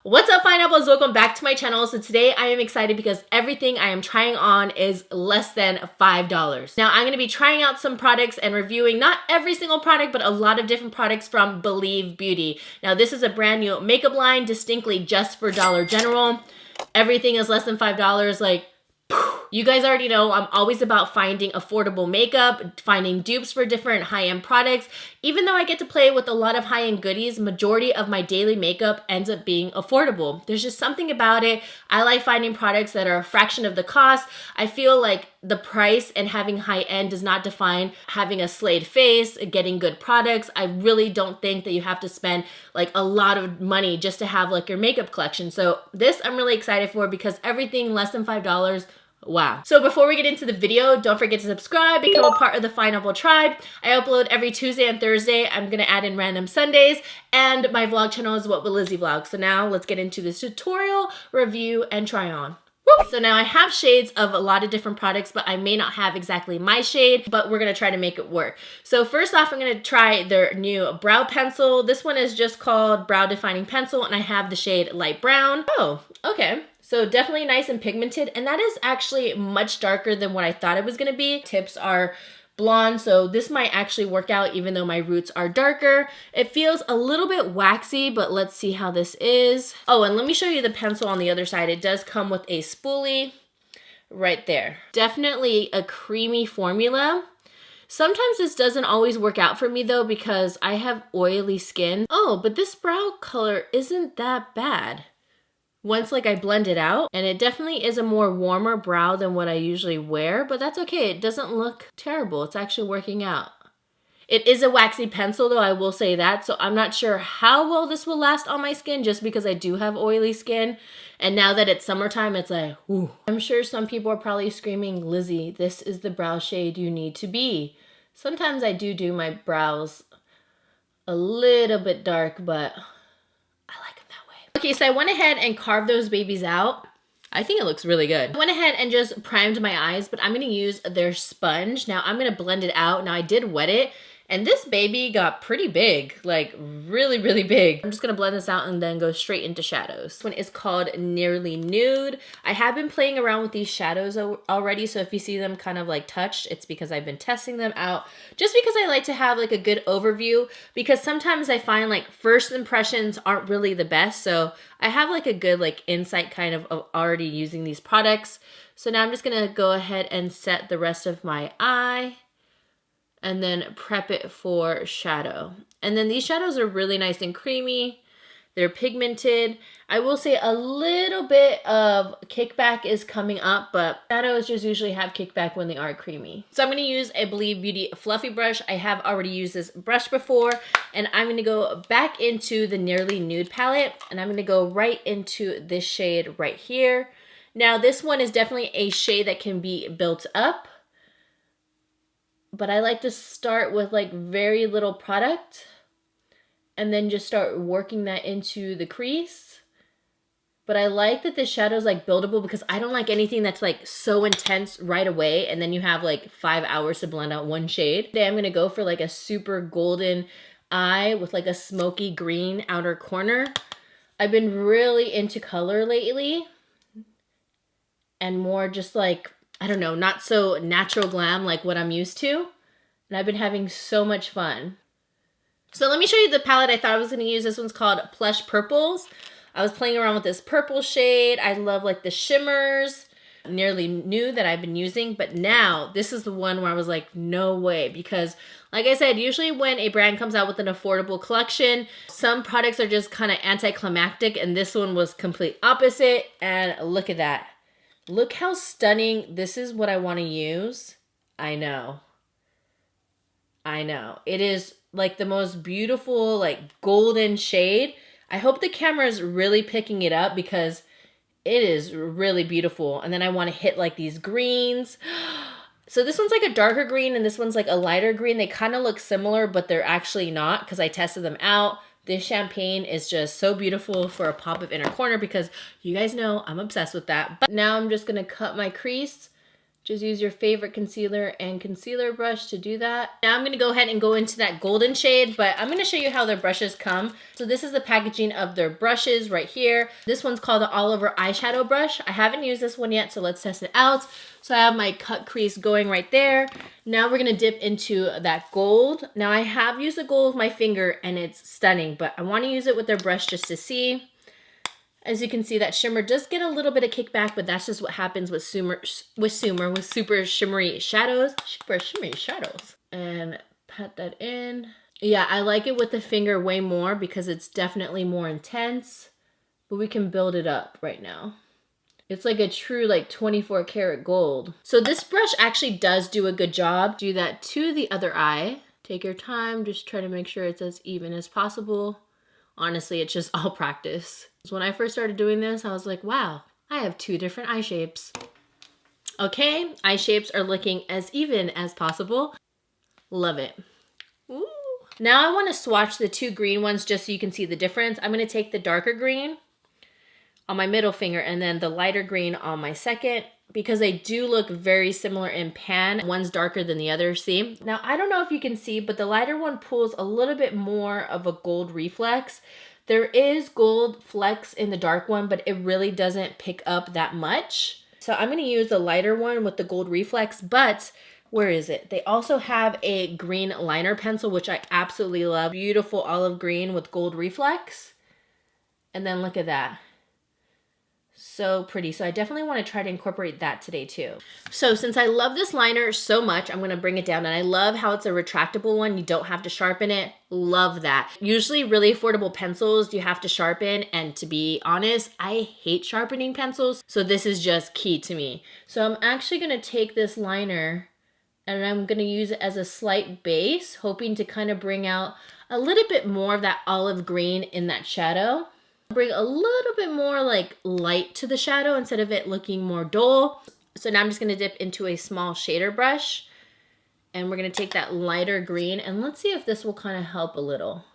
What's up, pineapples? Welcome back to my channel. So today I am excited because everything I am trying on is less than $5. Now I'm going to be trying out some products and reviewing not every single product, but a lot of different products from Believe Beauty. Now this is a brand new makeup line distinctly just for Dollar General. Everything is less than $5. Like, you guys already know I'm always about finding affordable makeup, finding dupes for different high-end products. Even though I get to play with a lot of high-end goodies, majority of my daily makeup ends up being affordable. There's just something about it. I like finding products that are a fraction of the cost. I feel like the price and having high-end does not define having a slayed face, getting good products. I really don't think that you have to spend like a lot of money just to have like your makeup collection. So this I'm really excited for because everything less than $5, wow. So before we get into the video, don't forget to subscribe, become a part of the Pineapple Tribe. I upload every Tuesday and Thursday. I'm gonna add in random Sundays, and my vlog channel is What Would Lizzy Vlog. So now let's get into this tutorial, review, and try on. So now I have shades of a lot of different products, but I may not have exactly my shade, but we're gonna try to make it work. So first off, I'm gonna try their new brow pencil. This one is just called Brow Defining Pencil, and I have the shade Light Brown. Oh, okay. So definitely nice and pigmented, and that is actually much darker than what I thought it was gonna be. Tips are blonde, so this might actually work out even though my roots are darker. It feels a little bit waxy, but let's see how this is. Oh, and let me show you the pencil on the other side. It does come with a spoolie right there. Definitely a creamy formula. Sometimes this doesn't always work out for me though because I have oily skin. Oh, but this brow color isn't that bad once like I blend it out, and it definitely is a more warmer brow than what I usually wear, but that's okay. It doesn't look terrible. It's actually working out. It is a waxy pencil though, I will say that, so I'm not sure how well this will last on my skin just because I do have oily skin. And now that it's summertime, it's like, ooh. I'm sure some people are probably screaming, Lizzy, this is the brow shade you need to be. Sometimes I do my brows a little bit dark, but okay, so I went ahead and carved those babies out. I think it looks really good. I went ahead and just primed my eyes, but I'm gonna use their sponge. Now I'm gonna blend it out. Now I did wet it, and this baby got pretty big, like really, really big. I'm just gonna blend this out and then go straight into shadows. This one is called Nearly Nude. I have been playing around with these shadows already, so if you see them kind of like touched, it's because I've been testing them out. Just because I like to have like a good overview, because sometimes I find like first impressions aren't really the best, so I have like a good like insight kind of already using these products. So now I'm just gonna go ahead and set the rest of my eye and then prep it for shadow. And then these shadows are really nice and creamy. They're pigmented. I will say a little bit of kickback is coming up, but shadows just usually have kickback when they are creamy. So I'm gonna use a Believe Beauty fluffy brush. I have already used this brush before, and I'm gonna go back into the Nearly Nude palette, and I'm gonna go right into this shade right here. Now this one is definitely a shade that can be built up, but I like to start with like very little product and then just start working that into the crease. But I like that the shadow's like buildable because I don't like anything that's like so intense right away and then you have like 5 hours to blend out one shade. Today I'm gonna go for like a super golden eye with like a smoky green outer corner. I've been really into color lately and more just like, I don't know, not so natural glam like what I'm used to. And I've been having so much fun. So let me show you the palette I thought I was going to use. This one's called Plush Purples. I was playing around with this purple shade. I love like the shimmers, Nearly Nude that I've been using. But now this is the one where I was like, no way. Because like I said, usually when a brand comes out with an affordable collection, some products are just kind of anticlimactic. And this one was complete opposite. And look at that. Look how stunning. This is what I want to use. I know. It is like the most beautiful, like golden shade. I hope the camera is really picking it up because it is really beautiful. And then I want to hit like these greens. So this one's like a darker green and this one's like a lighter green. They kind of look similar, but they're actually not because I tested them out. This champagne is just so beautiful for a pop of inner corner because you guys know I'm obsessed with that. But now I'm just going to cut my crease Just use your favorite concealer and concealer brush to do that. Now I'm gonna go ahead and go into that golden shade, but I'm gonna show you how their brushes come. So this is the packaging of their brushes right here. This one's called the Oliver eyeshadow brush. I haven't used this one yet, so let's test it out. So I have my cut crease going right there. Now we're gonna dip into that gold. Now I have used the gold with my finger and it's stunning, but I wanna use it with their brush just to see. As you can see, that shimmer does get a little bit of kickback, but that's just what happens with super shimmery shadows. Super shimmery shadows. And pat that in. Yeah, I like it with the finger way more because it's definitely more intense, but we can build it up right now. It's like a true like 24 karat gold. So this brush actually does do a good job. Do that to the other eye. Take your time, just try to make sure it's as even as possible. Honestly, it's just all practice. When I first started doing this, I was like, wow, I have 2 different eye shapes. Okay, eye shapes are looking as even as possible. Love it. Ooh. Now I want to swatch the 2 green ones just so you can see the difference. I'm going to take the darker green on my middle finger and then the lighter green on my second because they do look very similar in pan. One's darker than the other, see? Now, I don't know if you can see, but the lighter one pulls a little bit more of a gold reflex. There is gold flecks in the dark one, but it really doesn't pick up that much. So I'm going to use the lighter one with the gold reflex, but where is it? They also have a green liner pencil, which I absolutely love. Beautiful olive green with gold reflex. And then look at that. So pretty. So I definitely want to try to incorporate that today too. So since I love this liner so much, I'm going to bring it down. And I love how it's a retractable one. You don't have to sharpen it. Love that. Usually really affordable pencils you have to sharpen. And to be honest, I hate sharpening pencils. So this is just key to me. So I'm actually going to take this liner and I'm going to use it as a slight base, hoping to kind of bring out a little bit more of that olive green in that shadow. Bring a little bit more like light to the shadow instead of it looking more dull. So now I'm just going to dip into a small shader brush and we're going to take that lighter green and let's see if this will kind of help a little.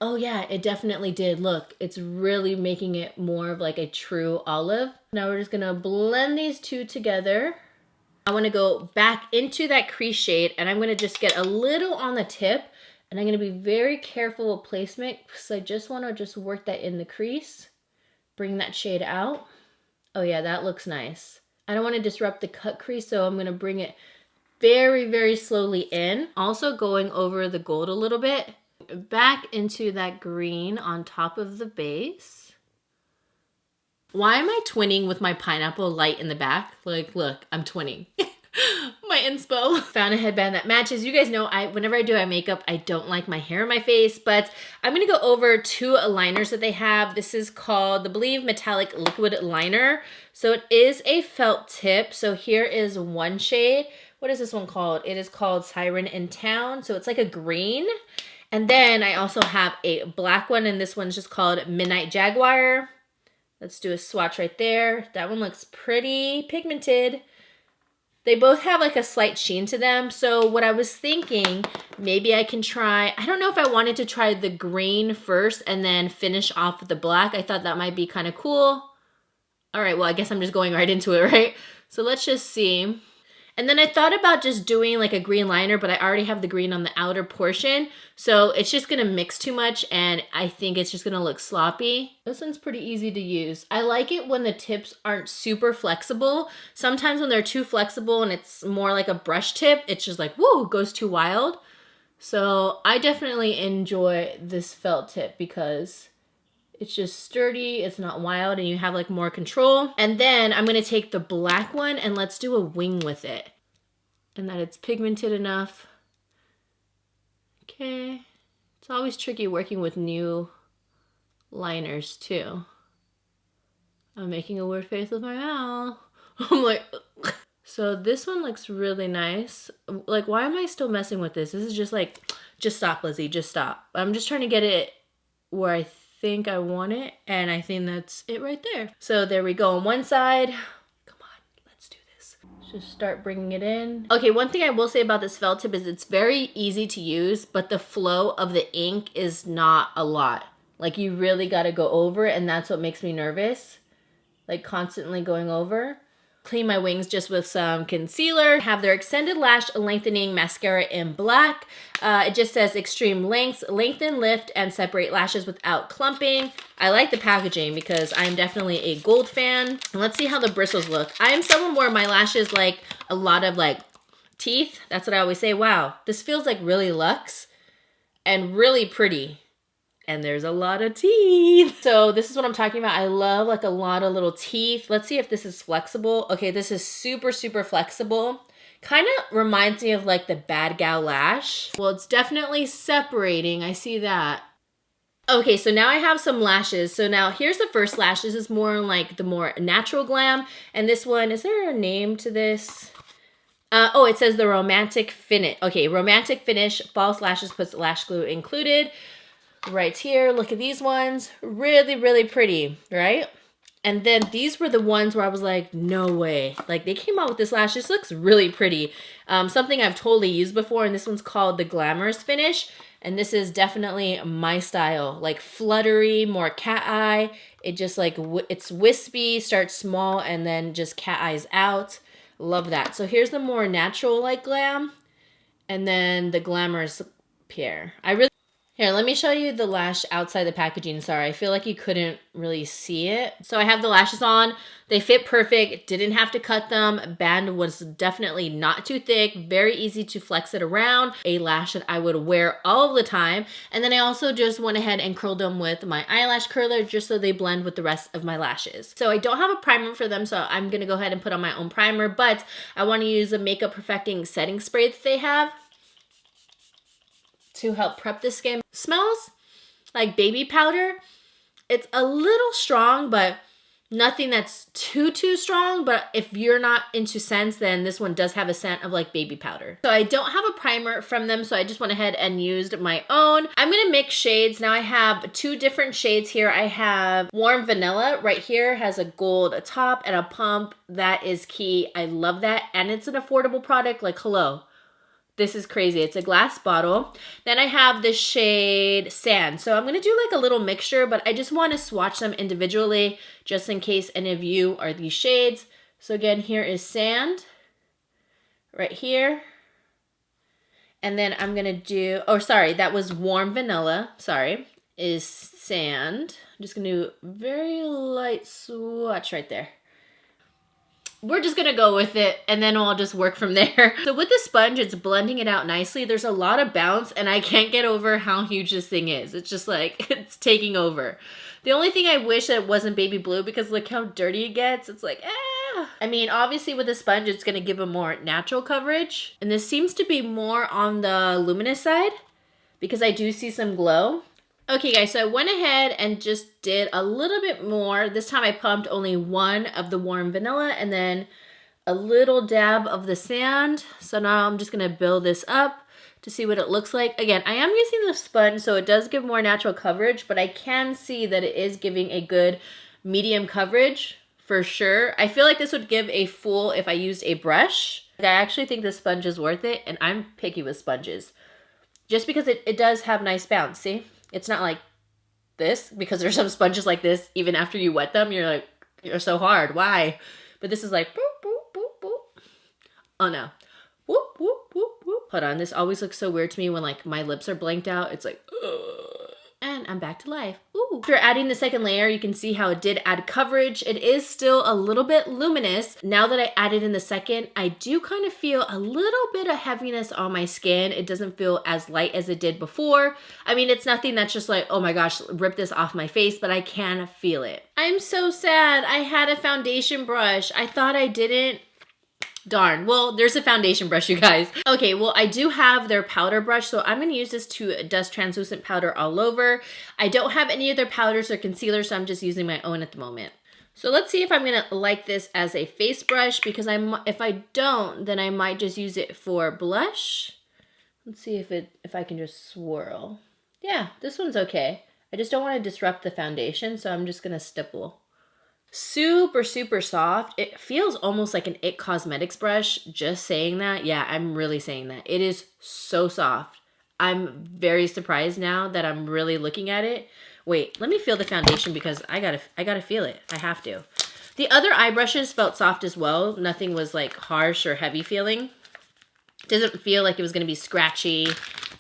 Oh yeah, it definitely did. Look, it's really making it more of like a true olive. Now we're just going to blend these 2 together. I want to go back into that crease shade and I'm going to just get a little on the tip. And I'm going to be very careful with placement because I just want to just work that in the crease. Bring that shade out. Oh yeah, that looks nice. I don't want to disrupt the cut crease, so I'm going to bring it very, very slowly in. Also going over the gold a little bit. Back into that green on top of the base. Why am I twinning with my pineapple light in the back? Like, look, I'm twinning. My inspo. Found a headband that matches. You guys know whenever I do eye makeup, I don't like my hair in my face, but I'm gonna go over 2 liners that they have. This is called the Believe Metallic Liquid Liner. So it is a felt tip. So here is one shade. What is this one called? It is called Siren in Town. So it's like a green. And then I also have a black one, and this one's just called Midnight Jaguar. Let's do a swatch right there. That one looks pretty pigmented. They both have like a slight sheen to them. So what I was thinking, maybe I can try, I don't know if I wanted to try the green first and then finish off with the black. I thought that might be kind of cool. All right, well, I guess I'm just going right into it, right? So let's just see. And then I thought about just doing like a green liner, but I already have the green on the outer portion. So it's just gonna mix too much and I think it's just gonna look sloppy. This one's pretty easy to use. I like it when the tips aren't super flexible. Sometimes when they're too flexible and it's more like a brush tip, it's just like, whoa, goes too wild. So I definitely enjoy this felt tip because it's just sturdy, it's not wild, and you have like more control. And then I'm gonna take the black one and let's do a wing with it. And that it's pigmented enough. Okay. It's always tricky working with new liners too. I'm making a weird face with my mouth. I'm like, ugh. So this one looks really nice. Like, why am I still messing with this? This is just like, just stop, Lizzy, just stop. I'm just trying to get it where I think I want it, and I think that's it right there. So there we go on one side. Come on, let's do this. Just start bringing it in. Okay, one thing I will say about this felt tip is it's very easy to use, but the flow of the ink is not a lot. Like, you really got to go over it, and that's what makes me nervous. Like, constantly going over. clean my wings just with some concealer. I have their Extended Lash Lengthening Mascara in black. It just says extreme lengths, lengthen, lift, and separate lashes without clumping. I like the packaging because I'm definitely a gold fan. And let's see how the bristles look. I am someone where my lashes like a lot of like teeth. That's what I always say. Wow, this feels like really luxe and really pretty. And there's a lot of teeth. So this is what I'm talking about. I love like a lot of little teeth. Let's see if this is flexible. Okay, this is super, super flexible. Kind of reminds me of like the Bad Gal Lash. Well, it's definitely separating. I see that. Okay, so now I have some lashes. So now here's the first lash. This is more like the more natural glam. And this one, is there a name to this? Oh, it says the Romantic Finish. Okay, Romantic Finish, false lashes, puts lash glue included. Right here, look at these ones. Really, really pretty, right? And then these were the ones where I was like, no way. Like they came out with this lash. This looks really pretty. Something I've totally used before, and this one's called the Glamorous Finish. And this is definitely my style. Like fluttery, more cat eye. It just like, it's wispy, starts small, and then just cat eyes out. Love that. So here's the more natural like glam. And then the Glamorous Pierre. Here, let me show you the lash outside the packaging. Sorry, I feel like you couldn't really see it. So I have the lashes on. They fit perfect. Didn't have to cut them. Band was definitely not too thick. Very easy to flex it around. A lash that I would wear all of the time. And then I also just went ahead and curled them with my eyelash curler just so they blend with the rest of my lashes. So I don't have a primer for them, so I'm going to go ahead and put on my own primer. But I want to use a Makeup Perfecting setting spray that they have to help prep the skin. Smells like baby powder. It's a little strong, but nothing that's too strong. But if you're not into scents, then this one does have a scent of like baby powder. So I don't have a primer from them, so I just went ahead and used my own. I'm gonna mix shades. Now I have two different shades here. I have Warm Vanilla right here, has a gold top and a pump. That is key. I love that. And it's an affordable product, like hello. This is crazy. It's a glass bottle. Then I have the shade Sand. So I'm going to do like a little mixture, but I just want to swatch them individually just in case any of you are these shades. So again, here is Sand right here. And then I'm going to do, oh, sorry, that was Warm Vanilla. Sorry, is Sand. I'm just going to do very light swatch right there. We're just gonna go with it and then I'll just work from there. So with the sponge, it's blending it out nicely. There's a lot of bounce and I can't get over how huge this thing is. It's just like, it's taking over. The only thing I wish that it wasn't baby blue because look how dirty it gets. It's like, ah. I mean, obviously with the sponge, it's gonna give a more natural coverage. And this seems to be more on the luminous side because I do see some glow. Okay guys, so I went ahead and just did a little bit more. This time I pumped only one of the Warm Vanilla and then a little dab of the Sand. So now I'm just gonna build this up to see what it looks like. Again, I am using the sponge, so it does give more natural coverage, but I can see that it is giving a good medium coverage for sure. I feel like this would give a full if I used a brush. I actually think the sponge is worth it, and I'm picky with sponges. Just because it does have nice bounce, see? It's not like this, because there's some sponges like this, even after you wet them, you're like, you're so hard, why? But this is like, boop, boop, boop, boop. Oh no. Whoop, whoop, whoop, whoop. Hold on, this always looks so weird to me when like my lips are blanked out. It's like, ugh. And I'm back to life. Ooh. After adding the second layer, you can see how it did add coverage. It is still a little bit luminous. Now that I added in the second, I do kind of feel a little bit of heaviness on my skin. It doesn't feel as light as it did before. I mean, it's nothing that's just like, oh my gosh, rip this off my face, but I can feel it. I'm so sad. I had a foundation brush. I thought I didn't. Darn. Well, there's a foundation brush, you guys. Okay, well, I do have their powder brush, so I'm going to use this to dust translucent powder all over. I don't have any other powders or concealers, so I'm just using my own at the moment. So let's see if I'm going to like this as a face brush, because if I don't, then I might just use it for blush. Let's see if I can just swirl. Yeah, this one's okay. I just don't want to disrupt the foundation, so I'm just going to stipple. Super, super soft. It feels almost like an IT Cosmetics brush. Just saying that. Yeah, I'm really saying that. It is so soft. I'm very surprised now that I'm really looking at it. Wait, let me feel the foundation because I gotta feel it. I have to. The other eye brushes felt soft as well. Nothing was like harsh or heavy feeling. Doesn't feel like it was gonna be scratchy.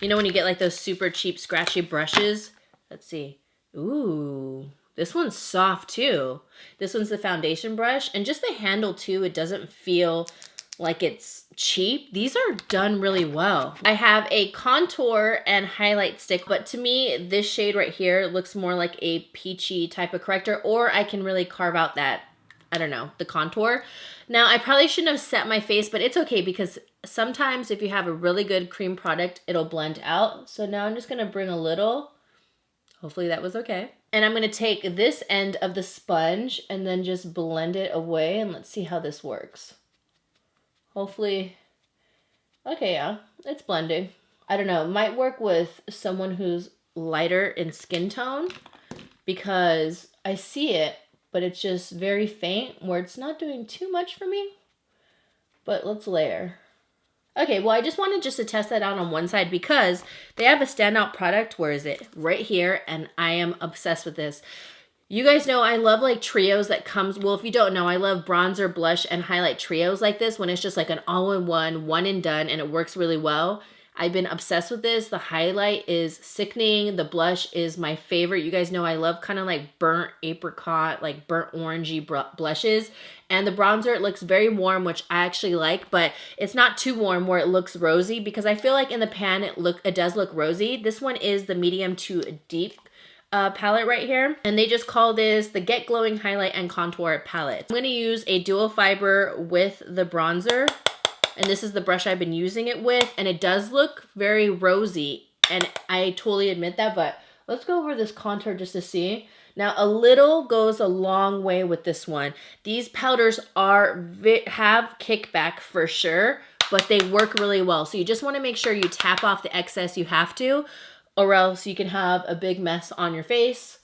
You know when you get like those super cheap scratchy brushes? Let's see. Ooh, this one's soft too. This one's the foundation brush, and just the handle too, it doesn't feel like it's cheap. These are done really well. I have a contour and highlight stick, but to me, this shade right here looks more like a peachy type of corrector, or I can really carve out that, I don't know, the contour. Now, I probably shouldn't have set my face, but it's okay because sometimes if you have a really good cream product, it'll blend out. So now I'm just gonna bring a little, hopefully that was okay. And I'm gonna take this end of the sponge and then just blend it away, and let's see how this works. Hopefully, okay, yeah, it's blending. I don't know, it might work with someone who's lighter in skin tone because I see it, but it's just very faint where it's not doing too much for me. But let's layer. Okay, well, I just wanted just to test that out on one side because they have a standout product. Where is it? Right here, and I am obsessed with this. You guys know I love like trios that comes, well, if you don't know, I love bronzer, blush, and highlight trios like this when it's just like an all-in-one, one and done, and it works really well. I've been obsessed with this. The highlight is sickening. The blush is my favorite. You guys know I love kind of like burnt apricot, like burnt orangey blushes. And the bronzer, it looks very warm, which I actually like, but it's not too warm where it looks rosy because I feel like in the pan it does look rosy. This one is the medium to deep palette right here, and they just call this the Get Glowing Highlight and Contour Palette. I'm going to use a dual fiber with the bronzer, and this is the brush I've been using it with, and it does look very rosy, and I totally admit that, but let's go over this contour just to see. Now, a little goes a long way with this one. These powders have kickback for sure, but they work really well, so you just want to make sure you tap off the excess you have to, or else you can have a big mess on your face,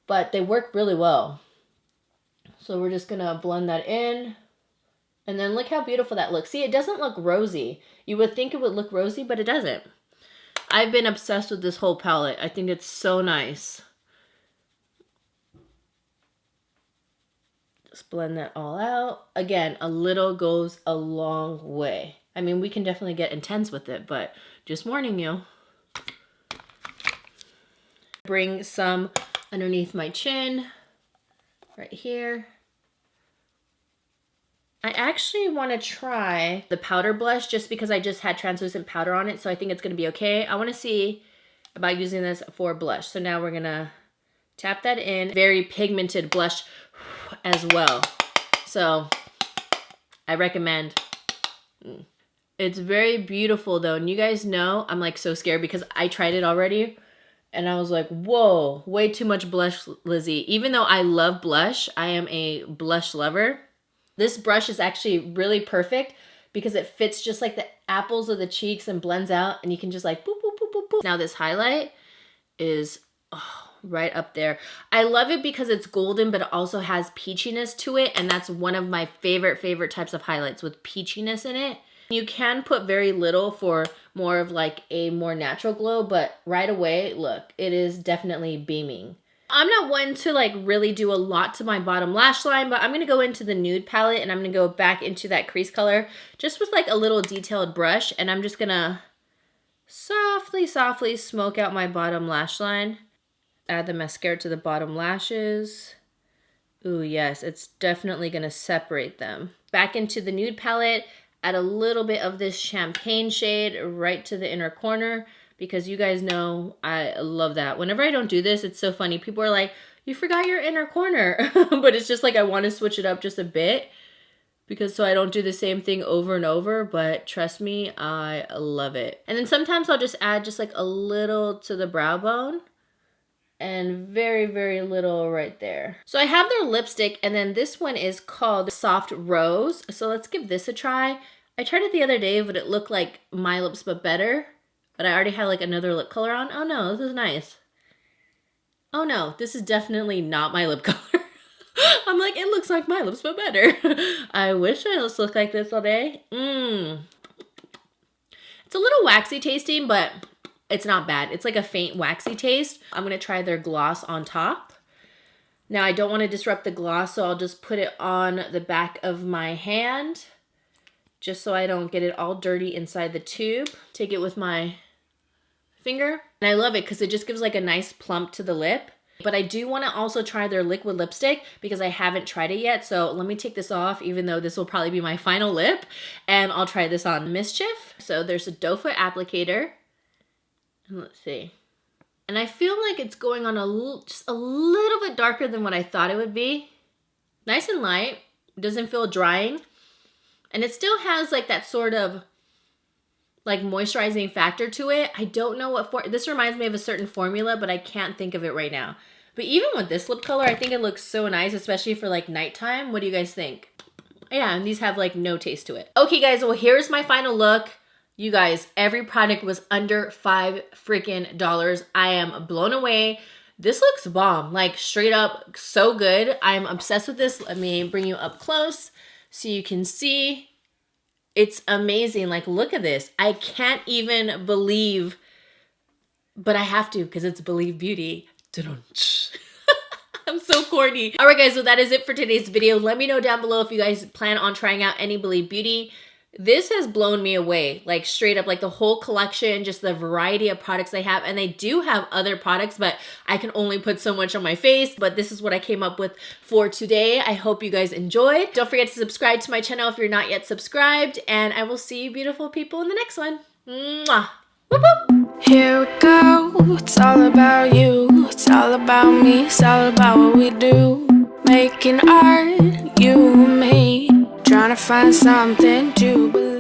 but they work really well. So we're just gonna blend that in, and then look how beautiful that looks. See, it doesn't look rosy. You would think it would look rosy, but it doesn't. I've been obsessed with this whole palette. I think it's so nice. Just blend that all out. Again, a little goes a long way. I mean, we can definitely get intense with it, but just warning you. Bring some underneath my chin, right here. I actually want to try the powder blush just because I just had translucent powder on it, so I think it's going to be okay. I want to see about using this for blush. So now we're going to tap that in. Very pigmented blush as well. So I recommend. It's very beautiful though, and you guys know I'm like so scared because I tried it already. And I was like, whoa, way too much blush, Lizzy. Even though I love blush, I am a blush lover. This brush is actually really perfect because it fits just like the apples of the cheeks and blends out, and you can just like boop, boop, boop, boop, boop. Now this highlight is right up there. I love it because it's golden, but it also has peachiness to it, and that's one of my favorite types of highlights with peachiness in it. You can put very little for more of like a more natural glow, but right away, look, it is definitely beaming. I'm not one to like really do a lot to my bottom lash line, but I'm going to go into the nude palette and I'm going to go back into that crease color just with like a little detailed brush, and I'm just going to softly smoke out my bottom lash line. Add the mascara to the bottom lashes. Ooh, yes, it's definitely going to separate them. Back into the nude palette. Add a little bit of this champagne shade right to the inner corner because you guys know I love that. Whenever I don't do this, it's so funny. People are like, you forgot your inner corner. But it's just like I want to switch it up just a bit because so I don't do the same thing over and over. But trust me, I love it. And then sometimes I'll just add just like a little to the brow bone. And very little right there. So I have their lipstick, and then this one is called Soft Rose. So let's give this a try. I tried it the other day, but it looked like my lips, but better. But I already had like another lip color on. Oh no, this is nice. Oh no, this is definitely not my lip color. I'm like, it looks like my lips, but better. I wish my lips looked like this all day. It's a little waxy tasting, but it's not bad. It's like a faint waxy taste. I'm going to try their gloss on top. Now I don't want to disrupt the gloss, so I'll just put it on the back of my hand, just so I don't get it all dirty inside the tube. Take it with my finger. And I love it because it just gives like a nice plump to the lip. But I do want to also try their liquid lipstick because I haven't tried it yet. So let me take this off, even though this will probably be my final lip. And I'll try this on Mischief. So there's a doe foot applicator. And let's see. And I feel like it's going on just a little bit darker than what I thought it would be. Nice and light. Doesn't feel drying. And it still has like that sort of like moisturizing factor to it. I don't know what this reminds me of a certain formula, but I can't think of it right now. But even with this lip color, I think it looks so nice, especially for like nighttime. What do you guys think? Yeah, and these have like no taste to it. Okay guys, well here's my final look. You guys, every product was under $5 freaking. I am blown away. This looks bomb, like straight up so good. I'm obsessed with this. Let me bring you up close so you can see. It's amazing. Like, look at this. I can't even believe, but I have to because it's Believe Beauty. I'm so corny. All right, guys, so that is it for today's video. Let me know down below if you guys plan on trying out any Believe Beauty. This has blown me away, like straight up, like the whole collection, just the variety of products they have. And they do have other products, but I can only put so much on my face. But this is what I came up with for today. I hope you guys enjoyed. Don't forget to subscribe to my channel if you're not yet subscribed. And I will see you beautiful people in the next one. Mwah. Whoop, whoop. Here we go. It's all about you. It's all about me. It's all about what we do. Making art, you and me. Trying to find something to believe.